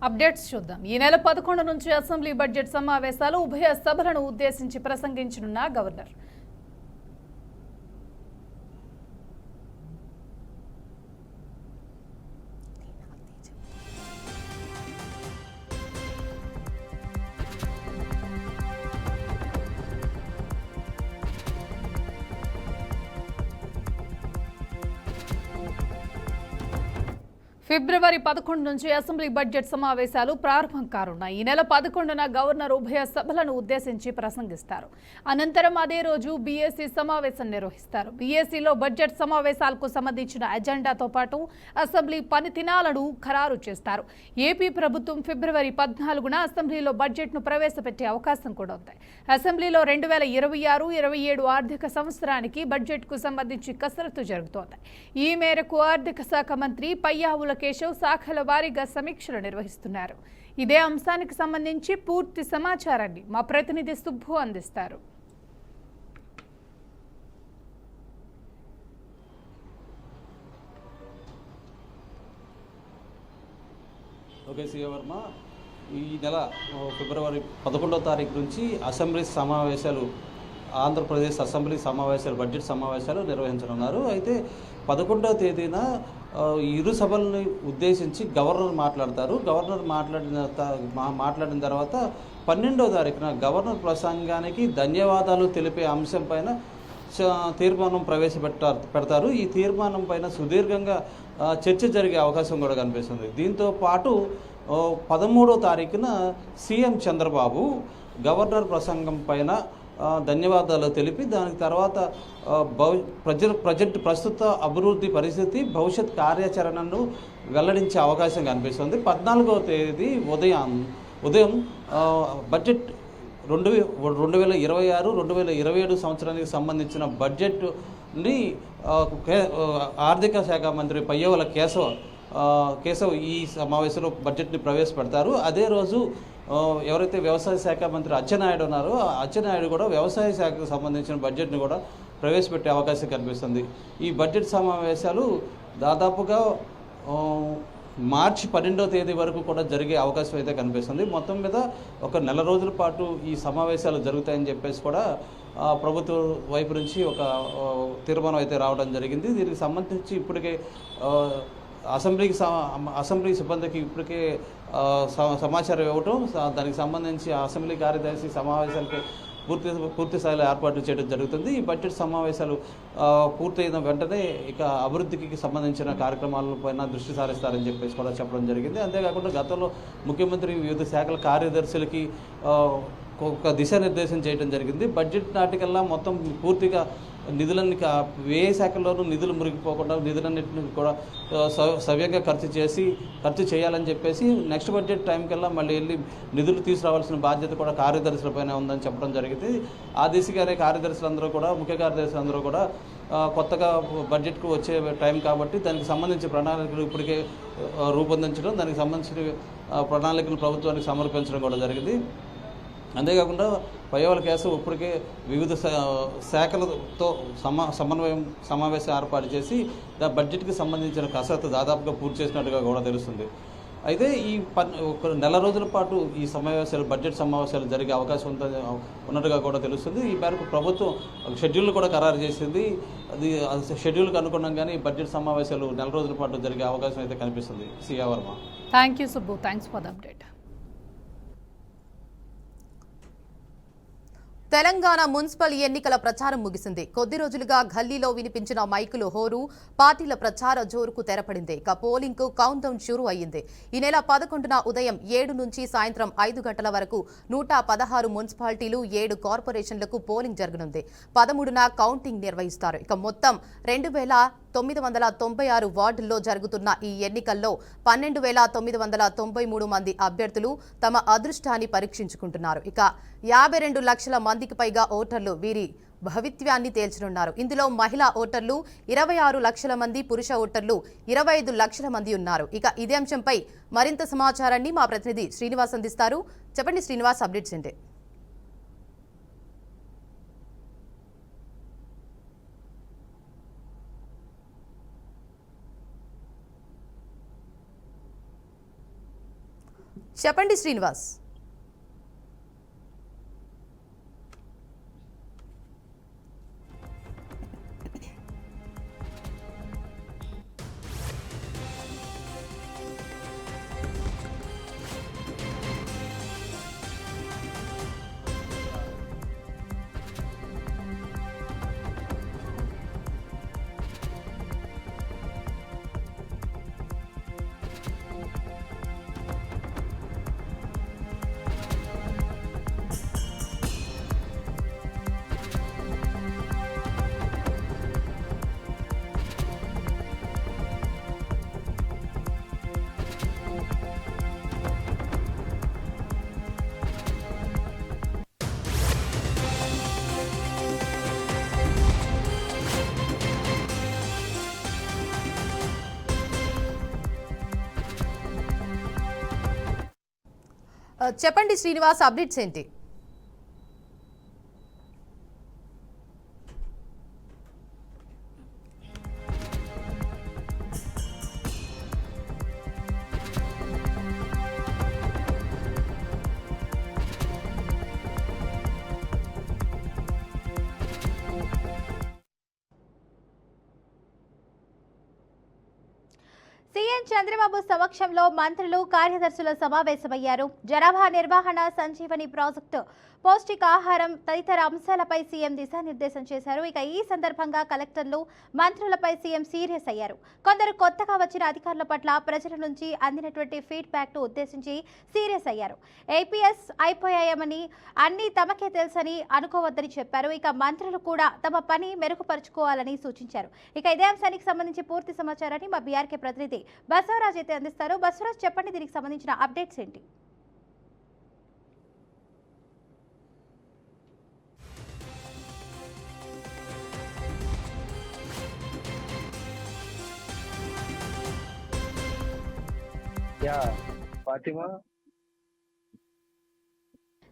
Updates చూద్దాం. ఈ నెల 11 నుంచి అసెంబ్లీ బడ్జెట్ సమావేశాలు ఉభయ సభలను ఉద్దేశించి ప్రసంగించనున్న గవర్నర్. ఫిబ్రవరి 11 నుంచి అసెంబ్లీ బడ్జెట్ సమావేశాలు ప్రారంభం కానున్నాయి. ఈ నెల 11న గవర్నర్ ఉభయ సభలను ఉద్దేశించి ప్రసంగిస్తారు. అనంతరం అదే రోజు బీఏసీ సమావేశం నిర్వహిస్తారు. బీఏసీలో బడ్జెట్ సమావేశాలకు సంబంధించిన ఎజెండాతో పాటు అసెంబ్లీ పనిదినాలను ఖరారు చేస్తారు. ఏపీ ప్రభుత్వం ఫిబ్రవరి 14న అసెంబ్లీలో బడ్జెట్ను ప్రవేశపెట్టే అవకాశం కూడా ఉంది. అసెంబ్లీలో 2026-27 ఆర్థిక సంవత్సరానికి బడ్జెట్కు సంబంధించి కసరత్తు జరుగుతోంది. ఈ మేరకు ఆర్థిక శాఖ మంత్రి పయ్యావుల కేశవ్ శాఖల వారీగా సమీక్షలు నిర్వహిస్తున్నారు. ఇదే అంశానికి సంబంధించి పూర్తి సమాచారాన్ని మా ప్రతినిధి సుబ్బు అందిస్తారు. ఓకే వర్మ, ఈ నెల ఫిబ్రవరి 11వ తారీఖు నుంచి అసెంబ్లీ సమావేశాలు, ఆంధ్రప్రదేశ్ అసెంబ్లీ సమావేశాలు, బడ్జెట్ సమావేశాలు నిర్వహించనున్నారు. అయితే 11వ తేదీన ఇరు సభల్ని ఉద్దేశించి గవర్నర్ మాట్లాడతారు. గవర్నర్ మాట్లాడిన తర్వాత 12వ తారీఖున గవర్నర్ ప్రసంగానికి ధన్యవాదాలు తెలిపే అంశం పైన తీర్మానం పెడతారు. ఈ తీర్మానం పైన సుదీర్ఘంగా చర్చ జరిగే అవకాశం కూడా కనిపిస్తుంది. దీంతో పాటు 13వ తారీఖున సీఎం చంద్రబాబు గవర్నర్ ప్రసంగం పైన ధన్యవాదాలు తెలిపి దానికి తర్వాత ప్రస్తుత అభివృద్ధి పరిస్థితి, భవిష్యత్ కార్యాచరణను వెల్లడించే అవకాశం కనిపిస్తుంది. 14వ తేదీ ఉదయం బడ్జెట్ 2026-2027 సంవత్సరానికి సంబంధించిన బడ్జెట్ని ఆర్థిక శాఖ మంత్రి పయ్యావుల కేశవ్ ఈ సమావేశంలో బడ్జెట్ని ప్రవేశపెడతారు. అదే రోజు ఎవరైతే వ్యవసాయ శాఖ మంత్రి అచ్చెన్నాయుడు ఉన్నారో అచ్చెన్నాయుడు కూడా వ్యవసాయ శాఖకు సంబంధించిన బడ్జెట్ని కూడా ప్రవేశపెట్టే అవకాశం కనిపిస్తుంది. ఈ బడ్జెట్ సమావేశాలు దాదాపుగా మార్చి 12వ తేదీ వరకు కూడా జరిగే అవకాశం అయితే కనిపిస్తుంది. మొత్తం మీద ఒక నెల రోజుల పాటు ఈ సమావేశాలు జరుగుతాయని చెప్పేసి కూడా ప్రభుత్వ వైపు నుంచి ఒక తీర్మానం అయితే రావడం జరిగింది. దీనికి సంబంధించి ఇప్పటికే అసెంబ్లీ సిబ్బందికి ఇప్పటికే సమాచారం ఇవ్వటం, దానికి సంబంధించి అసెంబ్లీ కార్యదర్శి సమావేశాలకి పూర్తి స్థాయిలో ఏర్పాటు చేయడం జరుగుతుంది. ఈ బడ్జెట్ సమావేశాలు పూర్తయిన వెంటనే ఇక అభివృద్ధికి సంబంధించిన కార్యక్రమాలపైన దృష్టి సారిస్తారని చెప్పేసి కూడా చెప్పడం జరిగింది. అంతేకాకుండా గతంలో ముఖ్యమంత్రి వివిధ శాఖల కార్యదర్శులకి ఒక దిశానిర్దేశం చేయడం జరిగింది. బడ్జెట్ నాటికల్లా మొత్తం పూర్తిగా నిధులన్నీ ఏ శాఖల్లోనూ నిధులు మురిగిపోకుండా నిధులన్నింటినీ కూడా సవ్యంగా ఖర్చు చేయాలని చెప్పేసి నెక్స్ట్ బడ్జెట్ టైం కల్లా మళ్ళీ వెళ్ళి నిధులు తీసుకురావాల్సిన బాధ్యత కూడా కార్యదర్శులపైన ఉందని చెప్పడం జరిగింది. ఆ దిశగానే కార్యదర్శులందరూ కూడా, ముఖ్య కార్యదర్శులందరూ కూడా కొత్తగా బడ్జెట్కు వచ్చే టైం కాబట్టి దానికి సంబంధించిన ప్రణాళికలు ఇప్పటికే రూపొందించడం, దానికి సంబంధించిన ప్రణాళికలు ప్రభుత్వానికి సమర్పించడం కూడా జరిగింది. అంతేకాకుండా పయ్యావుల కేసు ఇప్పటికే వివిధ శాఖలతో సమావేశం ఏర్పాటు చేసి బడ్జెట్కి సంబంధించిన కసరత్తు దాదాపుగా పూర్తి చేసినట్టుగా కూడా తెలుస్తుంది. అయితే ఈ ఒక నెల రోజుల పాటు ఈ బడ్జెట్ సమావేశాలు జరిగే అవకాశం ఉన్నట్టుగా కూడా తెలుస్తుంది. ఈ మేరకు ప్రభుత్వం షెడ్యూల్ కూడా ఖరారు చేసింది. అది షెడ్యూల్కి అనుగుణంగానే బడ్జెట్ సమావేశాలు నెల రోజుల పాటు జరిగే అవకాశం అయితే కనిపిస్తుంది. Siya Varma. Thank you Subbu, thanks for the update. Telangana municipal ఎన్నికల ప్రచారం ముగిసింది. కొద్ది రోజులుగా గల్లీలో వినిపించిన మైకులు హోరు పార్టీల ప్రచార జోరుకు తెరపడింది. ఇక పోలింగ్ కు కౌంట్ డౌన్ షురూ అయ్యింది. ఈ నెల 11న ఉదయం 7 నుంచి సాయంత్రం 5 గంటల వరకు 116 మున్సిపాలిటీలు, 7 కార్పొరేషన్లకు పోలింగ్ జరగనుంది. 13న కౌంటింగ్ నిర్వహిస్తారు. ఇక మొత్తం 2,996 వార్డుల్లో జరుగుతున్న ఈ ఎన్నికల్లో 12,993 మంది అభ్యర్థులు తమ అదృష్టాన్ని పరీక్షించుకుంటున్నారు. ఇక 52 లక్షల మందికి పైగా ఓటర్లు వీరి భవిత్యాన్ని తేల్చనున్నారు. ఇందులో మహిళా ఓటర్లు 26 లక్షల మంది, పురుష ఓటర్లు 25 లక్షల మంది ఉన్నారు. ఇక ఇదే అంశంపై మరింత సమాచారాన్ని మా ప్రతినిధి శ్రీనివాస్ అందిస్తారు. చెప్పండి శ్రీనివాస్, అప్డేట్స్ ఏంటి? చెప్పండి శ్రీనివాస్. చెప్పండి శ్రీనివాస్, అప్డేట్స్ ఏంటి? సీఎం చంద్రబాబు సమక్షంలో మంత్రులు కార్యదర్శుల సమావేశమయ్యారు. జనాభా నిర్వహణ, సంజీవని ప్రాజెక్టు, పౌష్టికాహారం తదితర అంశాలపై సీఎం దిశానిర్దేశం చేశారు. ఇక ఈ సందర్భంగా కలెక్టర్లు, మంత్రులపై సీఎం సీరియస్ అయ్యారు. కొందరు కొత్తగా వచ్చిన అధికారుల పట్ల ప్రజల నుంచి అందినటువంటి ఫీడ్బ్యాక్ ను ఉద్దేశించి సీరియస్ అయ్యారు. ఏపీఎస్ అయిపోయామని, అన్ని తమకే తెలుసని అనుకోవద్దని చెప్పారు. ఇక మంత్రులు కూడా తమ పని మెరుగుపరుచుకోవాలని సూచించారు. ఇక ఇదే అంశానికి సంబంధించి పూర్తి సమాచారాన్ని మా బీఆర్కే ప్రతినిధి బసవరాజ్ అయితే అందిస్తారు. బసవరాజ్, చెప్పండి, దీనికి సంబంధించిన అప్డేట్స్ ఏంటి? ఫాతిమా,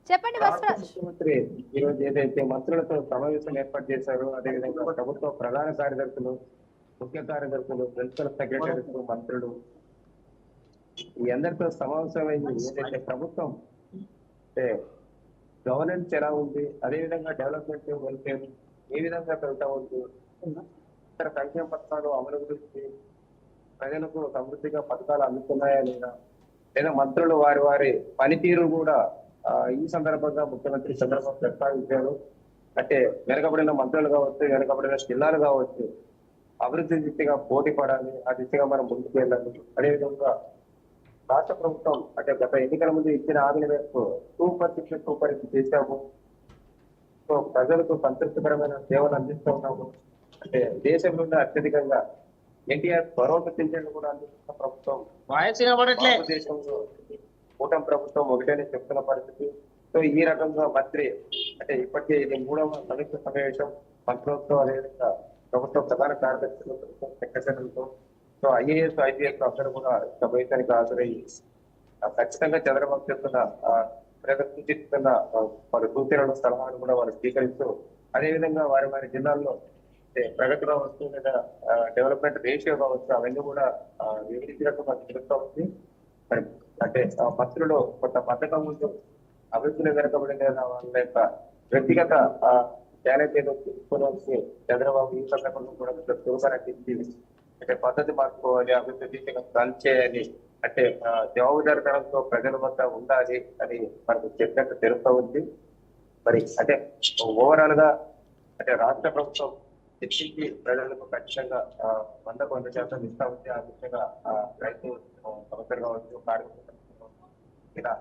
చెప్పండి బసవరాజ్. ముఖ్యమంత్రి ఈ రోజు ఏదైతే మంత్రులతో సమావేశం ఏర్పాటు చేశారో, అదేవిధంగా ప్రభుత్వ ప్రధాన కార్యదర్శులు, ముఖ్య కార్యదర్శులు, ప్రిన్సిపల్ సెక్రటరీస్, మంత్రులు ఈ అందరితో సమావేశమైంది. ఏదైతే ప్రభుత్వం అంటే గవర్నెన్స్ ఎలా ఉంది, అదేవిధంగా డెవలప్మెంట్, వెల్ఫేర్ ఏ విధంగా పెరుగుతా ఉంది, ఇతర సంక్షేమ పథకాలు అమలు గురించి, ప్రజలకు సమృద్ధిగా పథకాలు అందుతున్నాయా లేదా మంత్రులు వారి పనితీరు కూడా ఈ సందర్భంగా ముఖ్యమంత్రి చంద్రబాబు ప్రస్తావించారు. అంటే వెనకబడిన మంత్రులు కావచ్చు, వెనకబడిన జిల్లాలు కావచ్చు, అభివృద్ధి దిశగా పోటీ పడాలి, ఆ దిశగా మనం ముందుకు వెళ్ళాలి. అదేవిధంగా రాష్ట్ర ప్రభుత్వం అంటే గత ఎన్నికల ముందు ఇచ్చిన హామీల మేరకు సూపర్ చేశాము. సో ప్రజలకు సంతృప్తికరమైన సేవలు అందిస్తూ ఉన్నాము. అంటే దేశంలోనే అత్యధికంగా ఎన్టీఆర్ భరోసా పింఛన్లు కూడా అందిస్తున్న ప్రభుత్వం భారతదేశంలో కూటమి ప్రభుత్వం ఒకటేనే చెప్తున్న పరిస్థితి. సో ఈ రకంగా మంత్రి అంటే ఇప్పటికే ఇది 3వ సమీక్ష సమావేశం మంత్రులతో, అదేవిధంగా ప్రభుత్వ ప్రధాన కార్యదర్శులు, ప్రభుత్వ సెక్రటరీలతో, సో ఐఏఎస్, ఐపీఎస్ అందరూ కూడా సమావేశానికి హాజరయ్యి ఖచ్చితంగా చంద్రబాబు చెప్తున్న ప్రదర్శిస్తున్న వారి సూచనలు, సలహాలు కూడా వారు స్వీకరిస్తూ, అదేవిధంగా వారి జిల్లాల్లో ప్రగతిలో వస్తూ లేదా డెవలప్మెంట్ రేషియో కావచ్చు, అవన్నీ కూడా వివరించినట్టు మనకు తెలుస్తూ ఉంది. మరి అంటే మంత్రులు కొంత పథకం ముందు అభివృద్ధిలో వెనకబడిన వాళ్ళ యొక్క వ్యక్తిగత టాలెంట్ ఏదో తీసుకొని వచ్చి చంద్రబాబు ఈ సందర్భంగా కూడా చూసారంటే అంటే పద్ధతి మార్చుకోవాలి, అభివృద్ధి దిశగా రన్ చేయాలి, అంటే జవాబుదారితనంతో ప్రజల వద్ద ఉండాలి అని మనకు చెప్పినట్టు తెలుస్తూ ఉంది. మరి అంటే ఓవరాల్ గా అంటే రాష్ట్ర ప్రభుత్వం చర్చించి ప్రజలకు ఖచ్చితంగా 100% ఇస్తా ఉంది. ఆ దిశగా రైతు సంస్థలు కావచ్చు, కార్మిక ఇలా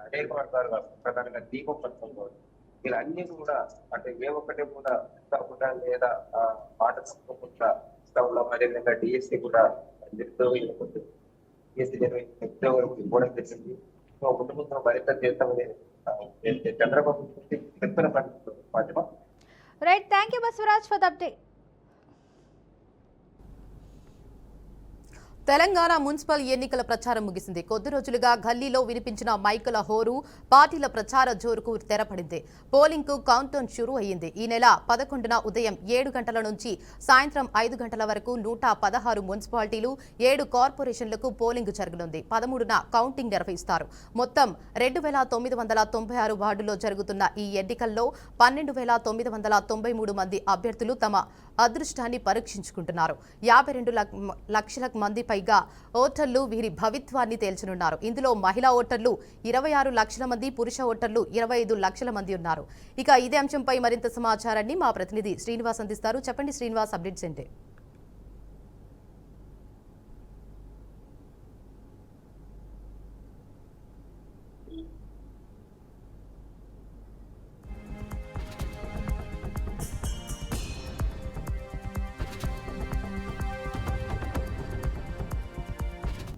అనేక వర్గాలు ప్రధానంగా దీపం పథకం కావచ్చు, ఇలా అన్ని కూడా అంటే ఏ ఒక్కటి కూడా కాకుండా లేదా మాట తప్పకుండా ఇస్తా ఉన్నాం. అదేవిధంగా డిఎస్సి కూడా ఇవ్వడం జరిగింది. సో ముందు మరింత చేస్తామని చంద్రబాబు చెప్తున్న పరిస్థితి. Right, thank you Basavaraj for the update. Telangana municipal ఎన్నికల ప్రచారం ముగిసింది. కొద్ది రోజులుగా గల్లీలో వినిపించిన మైకుల హోరు, పార్టీల ప్రచార జోరుకు తెరపడింది. పోలింగ్ కు కౌంటౌన్ షురూ అయ్యింది. ఈ నెల 11న ఉదయం 7 గంటల నుంచి సాయంత్రం 5 గంటల వరకు 116 మున్సిపాలిటీలు, 7 కార్పొరేషన్లకు పోలింగ్ జరగనుంది. 13న కౌంటింగ్ నిర్వహిస్తారు. మొత్తం 2,996 వార్డుల్లో జరుగుతున్న ఈ ఎన్నికల్లో 12,993 మంది అభ్యర్థులు తమ అదృష్టాన్ని పరీక్షించుకుంటున్నారు. 52 లక్షల మంది పైగా ఓటర్లు వీరి భవిత్వాన్ని తేల్చనున్నారు. ఇందులో మహిళా ఓటర్లు 26 లక్షల మంది, పురుష ఓటర్లు 25 లక్షల మంది ఉన్నారు. ఇక ఇదే అంశంపై మరింత సమాచారాన్ని మా ప్రతినిధి శ్రీనివాస్ అందిస్తారు. చెప్పండి శ్రీనివాస్, అప్డేట్స్ ఏంటి?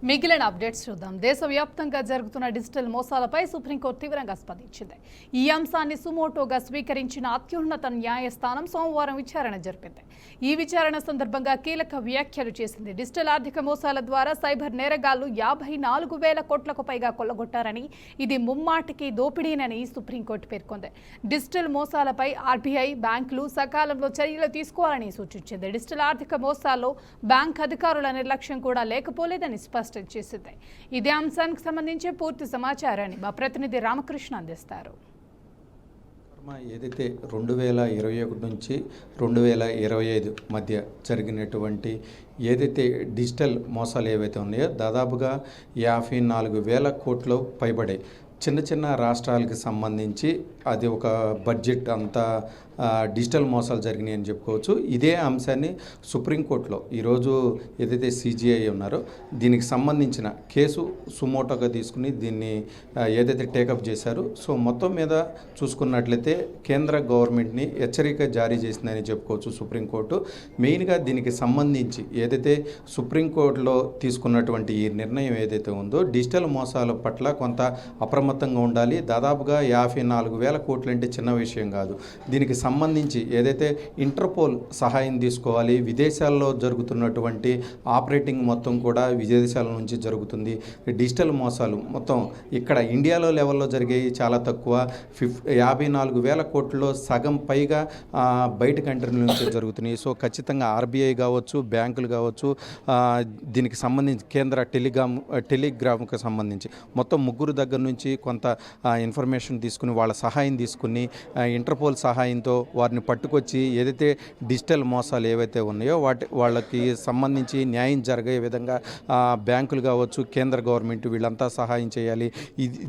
మిగిలిన అప్డేట్స్ చూద్దాం. దేశవ్యాప్తంగా జరుగుతున్న డిజిటల్ మోసాలపై సుప్రీంకోర్టు తీవ్రంగా స్పందించింది. ఈ అంశాన్ని సుమోటోగా స్వీకరించిన అత్యున్నత న్యాయస్థానం సోమవారం విచారణ జరిపింది. ఈ విచారణ సందర్భంగా కీలక వ్యాఖ్యలు చేసింది. డిజిటల్ ఆర్థిక మోసాల ద్వారా సైబర్ నేరగాళ్లు 54,000 కోట్లకు పైగా కొల్లగొట్టారని, ఇది ముమ్మాటికి దోపిడీనని సుప్రీంకోర్టు పేర్కొంది. డిజిటల్ మోసాలపై ఆర్బీఐ, బ్యాంకులు సకాలంలో చర్యలు తీసుకోవాలని సూచించింది. డిజిటల్ ఆర్థిక మోసాల్లో బ్యాంక్ అధికారుల నిర్లక్ష్యం కూడా లేకపోలేదని స్పష్టం చేసింది. ఇదే అంశానికి సంబంధించి పూర్తి సమాచారాన్ని మా ప్రతినిధి రామకృష్ణ అందిస్తారు. ఏదైతే 2021 నుంచి 2025 మధ్య జరిగినటువంటి ఏదైతే డిజిటల్ మోసాలు ఏవైతే ఉన్నాయో దాదాపుగా 54,000 కోట్లు పైబడే చిన్న చిన్న రాష్ట్రాలకు సంబంధించి అది ఒక బడ్జెట్ అంతా డిజిటల్ మోసాలు జరిగినాయి అని చెప్పుకోవచ్చు. ఇదే అంశాన్ని సుప్రీంకోర్టులో ఈరోజు ఏదైతే సిజిఐ ఉన్నారో దీనికి సంబంధించిన కేసు సుమోటోగా తీసుకుని దీన్ని ఏదైతే టేకప్ చేశారో, సో మొత్తం మీద చూసుకున్నట్లయితే కేంద్ర గవర్నమెంట్ని హెచ్చరిక జారీ చేసిందని చెప్పుకోవచ్చు సుప్రీంకోర్టు. మెయిన్గా దీనికి సంబంధించి ఏదైతే సుప్రీంకోర్టులో తీసుకున్నటువంటి ఈ నిర్ణయం ఏదైతే ఉందో డిజిటల్ మోసాల పట్ల కొంత అప్రమత్తంగా ఉండాలి. దాదాపుగా 54,000 కోట్లు అంటే చిన్న విషయం కాదు. దీనికి సంబంధించి ఏదైతే ఇంటర్పోల్ సహాయం తీసుకోవాలి. విదేశాల్లో జరుగుతున్నటువంటి ఆపరేటింగ్ మొత్తం కూడా విదేశాల నుంచి జరుగుతుంది. డిజిటల్ మోసాలు మొత్తం ఇక్కడ ఇండియాలో లెవెల్లో జరిగేవి చాలా తక్కువ. 54,000 కోట్లలో సగం పైగా బయట కంట్రీల నుంచి జరుగుతున్నాయి. సో ఖచ్చితంగా ఆర్బీఐ కావచ్చు, బ్యాంకులు కావచ్చు, దీనికి సంబంధించి కేంద్ర టెలిగ్రామ్కి సంబంధించి మొత్తం 3 దగ్గర నుంచి కొంత ఇన్ఫర్మేషన్ తీసుకుని వాళ్ళ సహాయం తీసుకుని ఇంటర్పోల్ సహాయంతో వారిని పట్టుకొచ్చి ఏదైతే డిజిటల్ మోసాలు ఏవైతే ఉన్నాయో వాళ్ళకి సంబంధించి న్యాయం జరిగే విధంగా బ్యాంకులు కావచ్చు, కేంద్ర గవర్నమెంట్ వీళ్ళంతా సహాయం చేయాలి.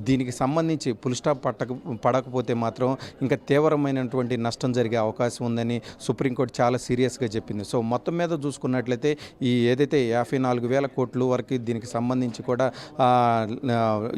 దీనికి సంబంధించి ఫుల్ స్టాప్ పడకపోతే మాత్రం ఇంకా తీవ్రమైనటువంటి నష్టం జరిగే అవకాశం ఉందని సుప్రీంకోర్టు చాలా సీరియస్గా చెప్పింది. సో మొత్తం మీద చూసుకున్నట్లయితే ఈ ఏదైతే 54,000 కోట్ల వరకు దీనికి సంబంధించి కూడా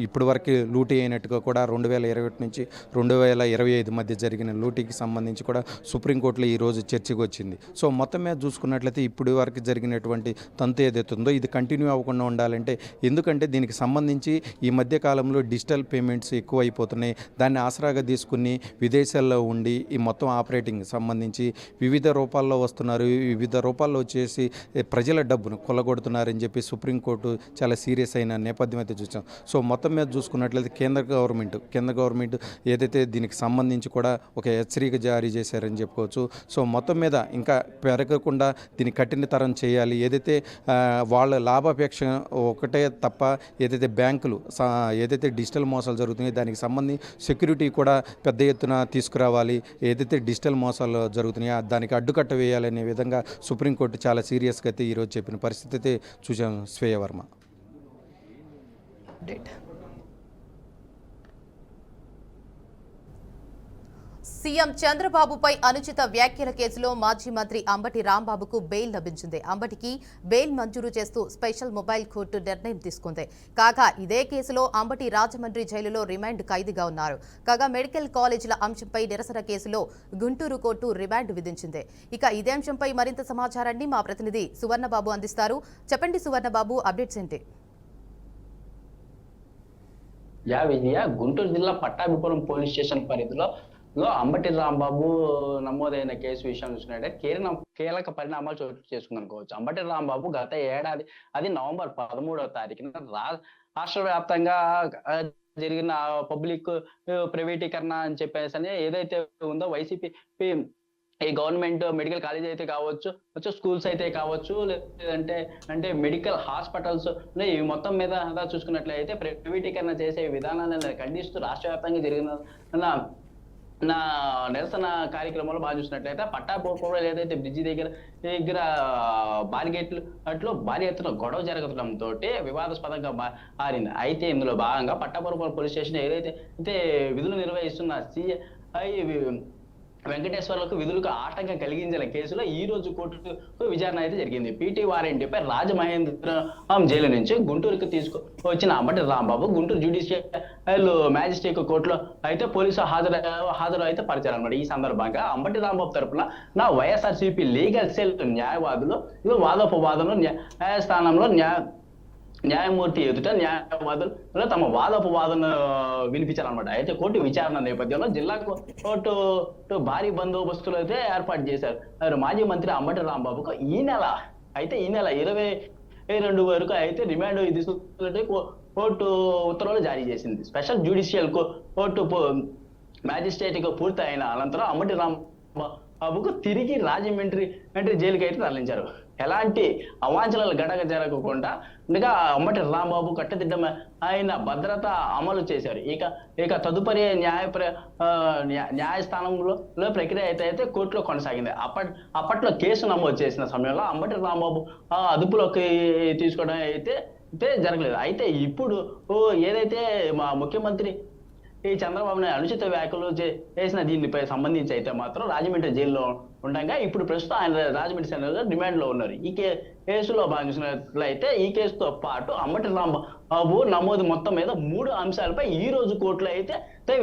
ఇప్పటి వరకు లూటీ అయినట్టుగా కూడా 2021 నుంచి 2025 మధ్య జరిగిన లూటీకి సంబంధించి కూడా సుప్రీంకోర్టులో ఈరోజు చర్చకు వచ్చింది. సో మొత్తం మీద చూసుకున్నట్లయితే ఇప్పుడు వరకు జరిగినటువంటి తంతు ఏదైతే ఉందో ఇది కంటిన్యూ అవ్వకుండా ఉండాలంటే, ఎందుకంటే దీనికి సంబంధించి ఈ మధ్య కాలంలో డిజిటల్ పేమెంట్స్ ఎక్కువ అయిపోతున్నాయి. దాన్ని ఆసరాగా తీసుకుని విదేశాల్లో ఉండి ఈ మొత్తం ఆపరేటింగ్ సంబంధించి వివిధ రూపాల్లో వస్తున్నారు. వివిధ రూపాల్లో వచ్చేసి ప్రజల డబ్బును కొల్లగొడుతున్నారని చెప్పి సుప్రీంకోర్టు చాలా సీరియస్ అయిన నేపథ్యం అయితే చూసాం. సో మొత్తం మీద చూసుకున్నట్లయితే కేంద్ర గవర్నమెంట్ ఏదైతే దీనికి సంబంధించి కూడా ఒక హెచ్చరిక జారీ చేశారని చెప్పుకోవచ్చు. సో మొత్తం మీద ఇంకా పెరగకుండా దీన్ని కఠినతరం చేయాలి. ఏదైతే వాళ్ళ లాభాపేక్ష ఒకటే తప్ప ఏదైతే బ్యాంకులు ఏదైతే డిజిటల్ మోసాలు జరుగుతున్నాయో దానికి సంబంధించి సెక్యూరిటీ కూడా పెద్ద ఎత్తున తీసుకురావాలి. ఏదైతే డిజిటల్ మోసాలు జరుగుతున్నాయో దానికి అడ్డుకట్ట వేయాలనే విధంగా సుప్రీంకోర్టు చాలా సీరియస్గా అయితే ఈరోజు చెప్పిన పరిస్థితి అయితే చూసాం. శ్వేయవర్మ. సీఎం చంద్రబాబుపై అనుచిత వ్యాఖ్యల కేసులో మాజీ మంత్రి అంబటి రాంబాబుకు బెయిల్ లభించింది. అంబటికి బెయిల్ మంజూరు చేస్తూ స్పెషల్ మొబైల్ కోర్టు నిర్ణయం తీసుకుంది. కాగా ఇదే కేసులో అంబటి రాజమండ్రి జైలులో రిమాండ్ ఖైదీగా ఉన్నారు. కాగా మెడికల్ కాలేజీల అంశంపై నిరసన కేసులో గుంటూరు కోర్టు రిమాండ్ విధించింది. ఇక ఇదే అంశంపై మరింత సమాచారాన్ని మా ప్రతినిధి సువర్ణబాబు అందిస్తారు. చెప్పండి సువర్ణబాబు, అప్డేట్స్ ఏంటి? విజయ, గుంటూరు జిల్లా పట్టాభిపురం పోలీస్ స్టేషన్ పరిధిలో లో అంబటి రాంబాబు నమోదైన కేసు విషయం చూసుకున్నట్టే కీలక పరిణామాలు చోటు చేసుకుంది అనుకోవచ్చు. అంబటి రాంబాబు గత ఏడాది అది నవంబర్ 13వ తారీఖున రాష్ట్ర వ్యాప్తంగా జరిగిన పబ్లిక్ ప్రైవేటీకరణ అని చెప్పేసి అని ఏదైతే ఉందో వైసీపీ ఈ గవర్నమెంట్ మెడికల్ కాలేజ్ అయితే కావచ్చు, స్కూల్స్ అయితే కావచ్చు, లేదంటే మెడికల్ హాస్పిటల్స్ ఇవి మొత్తం మీద చూసుకున్నట్లయితే ప్రైవేటీకరణ చేసే విధానాలను ఖండిస్తూ రాష్ట్ర వ్యాప్తంగా జరిగిన నిరసన కార్యక్రమంలో బాగా చూసినట్లయితే పట్టాపూర్లో ఏదైతే బ్రిడ్జి దగ్గర బారిగేట్లు అట్లో భారీ ఎత్తున గొడవ జరగడంతో వివాదాస్పదంగా మారింది. అయితే ఇందులో భాగంగా పట్టాపూర్ పోలీస్ స్టేషన్ ఏదైతే విధులు నిర్వహిస్తున్న సిఐ వెంకటేశ్వర్లకు విధులకు ఆటంకం కలిగించిన కేసులో ఈ రోజు కోర్టు విచారణ అయితే జరిగింది. పీటీ వారెంట్పై రాజమహేంద్రం జైలు నుంచి గుంటూరుకు తీసుకువచ్చిన అంబటి రాంబాబు గుంటూరు జ్యుడిషియల్ మ్యాజిస్ట్రేట్ కోర్టులో అయితే పోలీసు హాజరు అయితే పరిచారు అనమాట. ఈ సందర్భంగా అంబటి రాంబాబు తరపున వైఎస్ఆర్సీపీ లీగల్ సెల్ న్యాయవాదులు వాదోపవాదంలో న్యాయస్థానంలో న్యాయమూర్తి ఎదుట న్యాయవాదులు తమ వాదోపవాదన వినిపించారనమాట. అయితే కోర్టు విచారణ నేపథ్యంలో జిల్లా కోర్టు భారీ బందోబస్తులు అయితే ఏర్పాటు చేశారు. మాజీ మంత్రి అంబటి రాంబాబుకు ఈ నెల 22 వరకు అయితే రిమాండ్ తీసుకుంటే కోర్టు ఉత్తర్వులు జారీ చేసింది. స్పెషల్ జ్యుడిషియల్ కోర్టు మ్యాజిస్ట్రేట్ పూర్తి అయిన అనంతరం అంబటి రాంబాబుకు తిరిగి రాజమండ్రి జైలుకి అయితే తరలించారు. ఎలాంటి అవాంఛనలు గడగ జరగకుండా అంబటి రాంబాబు కట్టుదిట్టం ఆయన భద్రత అమలు చేశారు. ఇక తదుపరి న్యాయస్థానంలో ప్రక్రియ అయితే కోర్టులో కొనసాగింది. అప్పట్లో కేసు నమోదు చేసిన సమయంలో అంబటి రాంబాబు అదుపులోకి తీసుకోవడం అయితే జరగలేదు. అయితే ఇప్పుడు ఏదైతే మా ముఖ్యమంత్రి చంద్రబాబు నాయుడు అనుచిత వ్యాఖ్యలు చేసిన దీనిపై సంబంధించి అయితే మాత్రం రాజమండ్రి జైల్లో ఉండగా ఇప్పుడు ప్రస్తుతం ఆయన రాజమండ్రి సెంట్రల్ రిమాండ్ లో ఉన్నారు. ఈ కేసులో భావించినట్లయితే ఈ కేసుతో పాటు అంబటి రాంబాబు నమోదు మొత్తం మీద 3 అంశాలపై ఈ రోజు కోర్టులో అయితే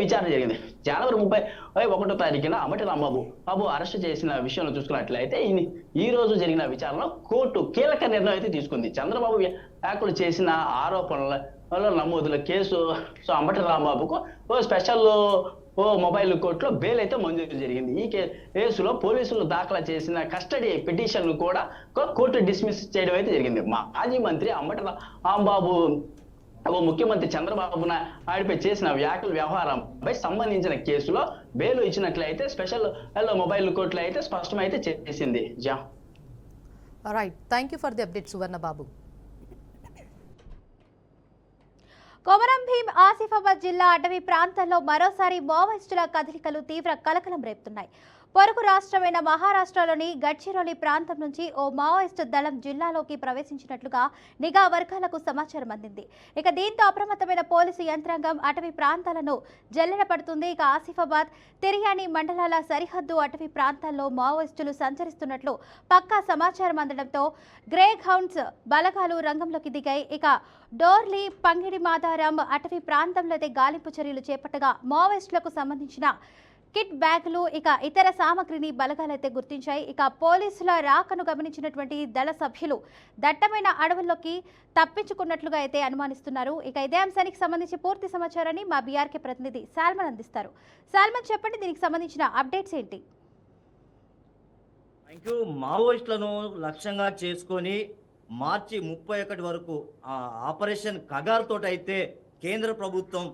విచారణ జరిగింది. జనవరి 31వ తారీఖున అంబటి రాంబాబు అరెస్ట్ చేసిన విషయంలో చూసుకున్నట్లయితే ఈ రోజు జరిగిన విచారణలో కోర్టు కీలక నిర్ణయం అయితే తీసుకుంది. చంద్రబాబు వ్యాఖ్యలు చేసిన ఆరోపణల నమోదుల కేసు అంబటి రాంబాబుకు స్పెషల్ మొబైల్ కోర్టులో బెయిల్ అయితే మంజూరు జరిగింది. ఈ కేసులో పోలీసులు దాఖలు చేసిన కస్టడీ పిటిషన్ కూడా కోర్టు డిస్మిస్ చేయడం అయితే జరిగింది. మాజీ మంత్రి అంబటి రాంబాబు ముఖ్యమంత్రి చంద్రబాబు నాయుడుపై చేసిన వ్యాఖ్యల వ్యవహారంపై సంబంధించిన కేసులో బెయిల్ ఇచ్చినట్లయితే స్పెషల్ మొబైల్ కోర్టులో అయితే స్పష్టమైతే చేసింది. Right, thank you for the update Suvarna Babu. Komaram Bheem Asifabad జిల్లా అటవీ ప్రాంతాల్లో మరోసారి మావోయిస్టుల కదలికలు తీవ్ర కలకలం రేపుతున్నాయి. పొరుగు రాష్ట్రమైన మహారాష్ట్రలోని గడ్చిరోలి ప్రాంతం నుంచి ఓ మావోయిస్టు దళం జిల్లాలోకి ప్రవేశించినట్లుగా నిఘా వర్గాలకు సమాచారం అందింది. ఇక దీంతో అప్రమత్తమైన పోలీసు యంత్రాంగం అటవీ ప్రాంతాలను జల్లెడ పడుతుంది. ఇక ఆసిఫాబాద్, తిర్యాని మండలాల సరిహద్దు అటవీ ప్రాంతాల్లో మావోయిస్టులు సంచరిస్తున్నట్లు పక్కా సమాచారం అందడంతో గ్రే హౌండ్స్ బలగాలు రంగంలోకి దిగాయి. ఇక డోర్లీ, పంగిడి మాదారం అటవీ ప్రాంతంలో అయితే గాలింపు చర్యలు చేపట్టగా మావోయిస్టులకు సంబంధించిన కిట్ బ్యాగులు ఇక ఇతర సామగ్రిని బలగాలైతే గుర్తించాయి. ఇక పోలీసుల రాకను గమనించినటువంటి దళ సభ్యులు దట్టమైన అడవుల్లోకి తప్పించుకున్నట్లుగా అయితే అనుమానిస్తున్నారు. ఇక ఇదే అంశానికి సంబంధించి పూర్తి సమాచారాన్ని మా బీఆర్కే ప్రతినిధి సాల్మన్ అందిస్తారు. సాల్మన్, చెప్పండి, దీనికి సంబంధించిన అప్డేట్స్ ఏంటి? మావోయిస్టులను లక్ష్యంగా చేసుకొని మార్చి 31 వరకు ఆపరేషన్ కగార్ తోటైతే కేంద్ర ప్రభుత్వం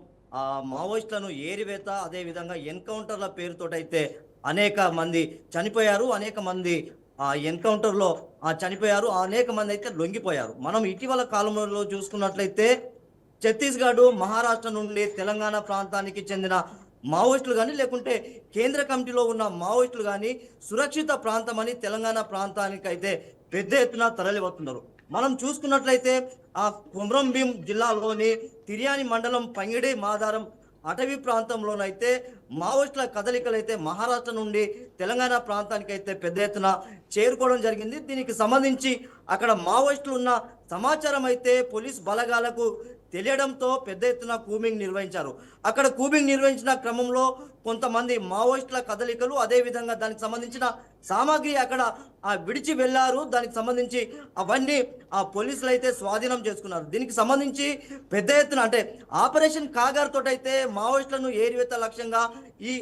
మావోయిస్టులను ఏరివేత అదేవిధంగా ఎన్కౌంటర్ల పేరుతోటైతే అనేక మంది చనిపోయారు, అనేక మంది ఎన్కౌంటర్లో చనిపోయారు, అనేక మంది అయితే లొంగిపోయారు. మనం ఇటీవల కాలంలో చూసుకున్నట్లయితే ఛత్తీస్గఢ్, మహారాష్ట్ర నుండి తెలంగాణ ప్రాంతానికి చెందిన మావోయిస్టులు కానీ లేకుంటే కేంద్ర కమిటీలో ఉన్న మావోయిస్టులు కానీ సురక్షిత ప్రాంతం అని తెలంగాణ ప్రాంతానికి అయితే పెద్ద ఎత్తున తరలి వస్తున్నారు. మనం చూసుకున్నట్లయితే కొమరం భీం జిల్లాలోని తిర్యాని మండలం పంగిడి మాదారం అటవీ ప్రాంతంలోనైతే మావోయిస్టుల కదలికలు అయితే మహారాష్ట్ర నుండి తెలంగాణ ప్రాంతానికి అయితే పెద్ద ఎత్తున చేరుకోవడం జరిగింది. దీనికి సంబంధించి అక్కడ మావోయిస్టులు ఉన్న సమాచారం అయితే పోలీస్ బలగాలకు తెలియడంతో పెద్ద ఎత్తున కూంబింగ్ నిర్వహించారు. అక్కడ కూంబింగ్ నిర్వహించిన క్రమంలో కొంతమంది మావోయిస్టుల కదలికలు అదేవిధంగా దానికి సంబంధించిన సామాగ్రి అక్కడ విడిచి వెళ్ళారు. దానికి సంబంధించి అవన్నీ పోలీసులు అయితే స్వాధీనం చేసుకున్నారు. దీనికి సంబంధించి పెద్ద ఎత్తున అంటే ఆపరేషన్ కాగార్ తోటైతే మావోయిస్టులను ఏరివేత లక్ష్యంగా ఈ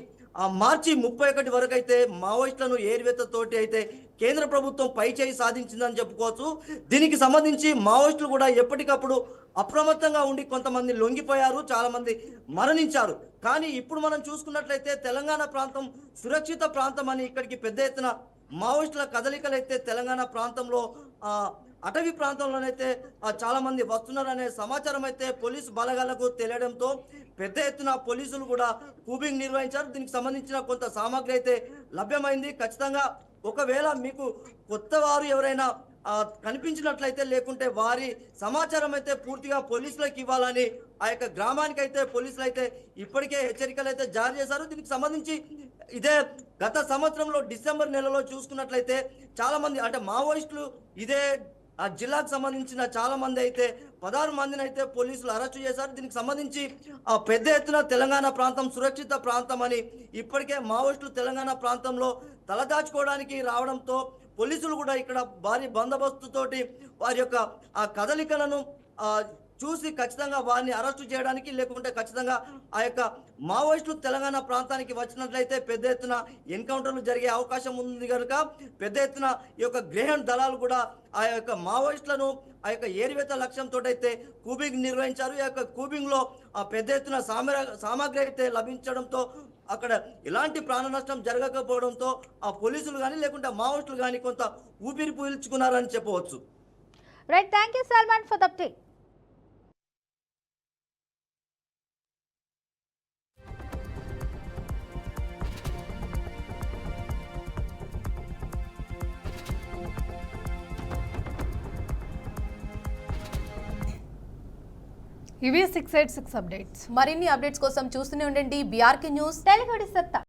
మార్చి 31 వరకు అయితే మావోయిస్టులను ఏరివేతతోటి అయితే కేంద్ర ప్రభుత్వం పై చేయి సాధించిందని చెప్పుకోవచ్చు. దీనికి సంబంధించి మావోయిస్టులు కూడా ఎప్పటికప్పుడు అప్రమత్తంగా ఉండి కొంతమంది లొంగిపోయారు, చాలా మంది మరణించారు. కానీ ఇప్పుడు మనం చూసుకున్నట్లయితే తెలంగాణ ప్రాంతం సురక్షిత ప్రాంతం అని ఇక్కడికి పెద్ద ఎత్తున మావోయిస్టుల కదలికలైతే తెలంగాణ ప్రాంతంలో అటవీ ప్రాంతంలోనైతే చాలా మంది వస్తున్నారనే సమాచారం అయితే పోలీసు బలగాలకు తెలియడంతో పెద్ద ఎత్తున పోలీసులు కూడా కూబింగ్ నిర్వహించారు. దీనికి సంబంధించిన కొంత సామాగ్రి అయితే లభ్యమైంది. ఖచ్చితంగా ఒకవేళ మీకు కొత్త వారు ఎవరైనా కనిపించినట్లయితే లేకుంటే వారి సమాచారం అయితే పూర్తిగా పోలీసులకు ఇవ్వాలని ఆ యొక్క గ్రామానికి అయితే పోలీసులు అయితే ఇప్పటికే హెచ్చరికలు అయితే జారీ చేశారు. దీనికి సంబంధించి ఇదే గత సంవత్సరంలో డిసెంబర్ నెలలో చూసుకున్నట్లయితే చాలా మంది అంటే మావోయిస్టులు ఇదే ఆ జిల్లాకు సంబంధించిన చాలా మంది అయితే 16 మందిని అయితే పోలీసులు అరెస్టు చేశారు. దీనికి సంబంధించి పెద్ద ఎత్తున తెలంగాణ ప్రాంతం సురక్షిత ప్రాంతం అని ఇప్పటికే మావోయిస్టులు తెలంగాణ ప్రాంతంలో తలదాచుకోవడానికి రావడంతో పోలీసులు కూడా ఇక్కడ భారీ బందోబస్తుతోటి వారి యొక్క ఆ కదలికలను చూసి ఖచ్చితంగా వారిని అరెస్టు చేయడానికి లేకుంటే ఖచ్చితంగా ఆ యొక్క మావోయిస్టులు తెలంగాణ ప్రాంతానికి వచ్చినట్లయితే పెద్ద ఎత్తున ఎన్కౌంటర్లు జరిగే అవకాశం ఉంది కనుక పెద్ద ఎత్తున ఈ యొక్క గ్రహణ దళాలు కూడా ఆ యొక్క మావోయిస్టులను ఆ యొక్క ఏరివేత లక్ష్యంతో అయితే కూబింగ్ నిర్వహించారు. ఈ యొక్క కూబింగ్ లో పెద్ద ఎత్తున సామాగ్రి అయితే లభించడంతో అక్కడ ఎలాంటి ప్రాణ నష్టం జరగకపోవడంతో ఆ పోలీసులు కానీ లేకుంటే మావోయిస్టులు కానీ కొంత ఊపిరి పీల్చుకున్నారని చెప్పవచ్చు. Right, thank you Salman for the update. ఇవి 686 అప్డేట్స్. మరిన్ని అప్డేట్స్ కోసం చూస్తూనే ఉండండి బీఆర్కే న్యూస్ తెలుగుడి సత్తా.